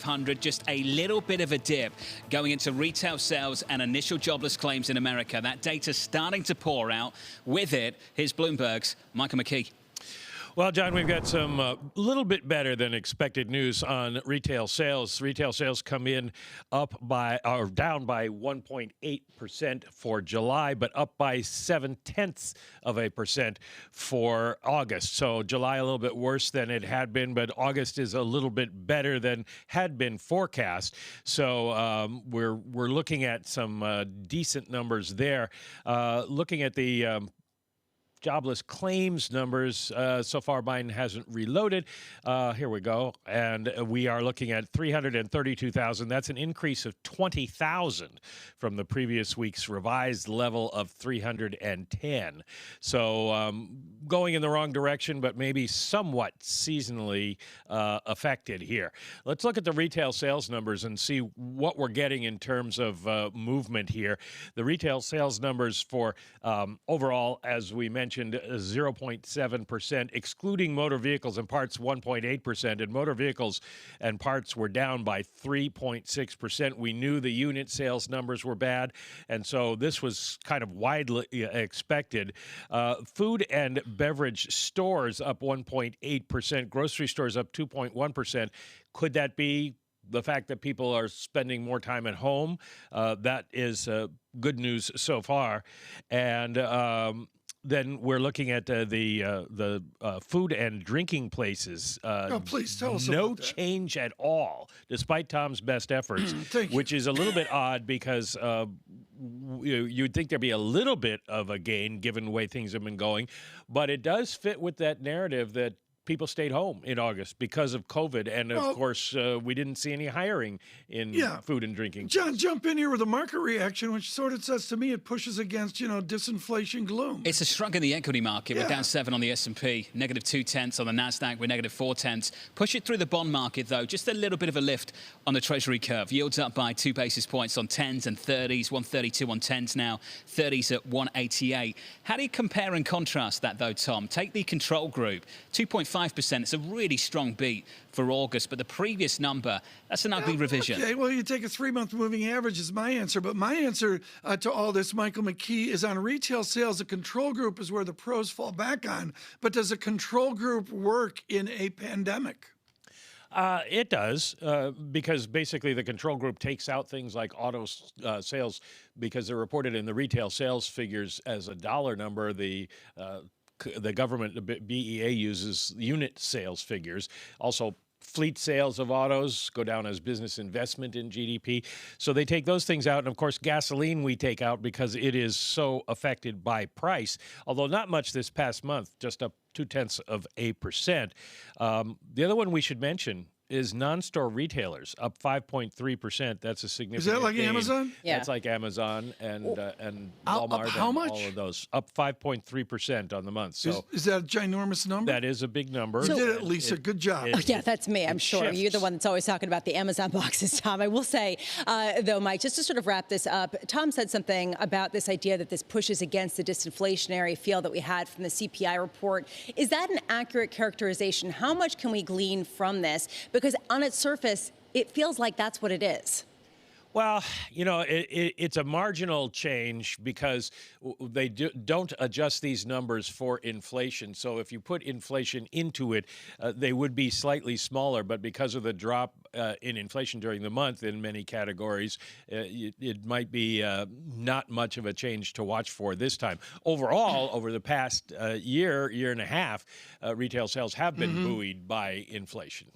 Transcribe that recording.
100, just a little bit of a dip going into retail sales and initial jobless claims in America. That data starting to pour out. With it, here's Bloomberg's Michael McKee. Well, John, we've got some little bit better than expected news on retail sales. Retail sales come in down by 1.8% for July, but up by 0.7% for August. So July a little bit worse than it had been, but August is a little bit better than had been forecast. So we're looking at some decent numbers there. Looking at the jobless claims numbers. So far, Biden hasn't reloaded. Here we go. And we are looking at 332,000. That's an increase of 20,000 from the previous week's revised level of 310. So going in the wrong direction, but maybe somewhat seasonally affected here. Let's look at the retail sales numbers and see what we're getting in terms of movement here. The retail sales numbers for overall, as we mentioned, 0.7%, excluding motor vehicles and parts, 1.8%, and motor vehicles and parts were down by 3.6%. We knew the unit sales numbers were bad, and so this was kind of widely expected. Food and beverage stores up 1.8%, grocery stores up 2.1%. Could that be the fact that people are spending more time at home? That is good news so far. And then we're looking at the food and drinking places. Please tell us no about that. change at all, despite Tom's best efforts, which is a little bit odd because you'd think there'd be a little bit of a gain given the way things have been going. But it does fit with that narrative that people stayed home in August because of COVID. And, of course, we didn't see any hiring in food and drinking. John, jump in here with a market reaction, which sort of says to me it pushes against, disinflation gloom. It's a shrug in the equity market. We're down 7 on the S&P, negative 0.2 on the NASDAQ, we're negative 0.4. Push it through the bond market, though. Just a little bit of a lift on the Treasury curve. Yields up by 2 basis points on 10s and 30s, 132 on 10s now, 30s at 188. How do you compare and contrast that, though, Tom? Take the control group, 2.5%. It's a really strong beat for August, but the previous number, that's an ugly revision. Okay, well, you take a 3-month moving average is my answer, but my answer to all this, Michael McKee, is on retail sales. The control group is where the pros fall back on, but does a control group work in a pandemic? It does, because basically the control group takes out things like auto sales because they're reported in the retail sales figures as a dollar number. The government, the BEA, uses unit sales figures. Also, fleet sales of autos go down as business investment in GDP. So they take those things out. And, of course, gasoline we take out because it is so affected by price, although not much this past month, just up 0.2%. The other one we should mention is non-store retailers, up 5.3%. That's a significant Is that like gain. Amazon? Yeah. That's like Amazon and Walmart. How much? All of those. Up 5.3% on the month. So is that a ginormous number? that is a big number. You did it, Lisa. Good job. Yeah, that's me, I'm sure. shifts. You're the one that's always talking about the Amazon boxes, Tom. I will say, though, Mike, just to sort of wrap this up, Tom said something about this idea that this pushes against the disinflationary feel that we had from the CPI report. Is that an accurate characterization? How much can we glean from this? Because on its surface, it feels like that's what it is. Well, it's a marginal change because they don't adjust these numbers for inflation. So if you put inflation into it, they would be slightly smaller. But because of the drop in inflation during the month in many categories, it might be not much of a change to watch for this time. Overall, over the past year and a half, retail sales have been buoyed by inflation.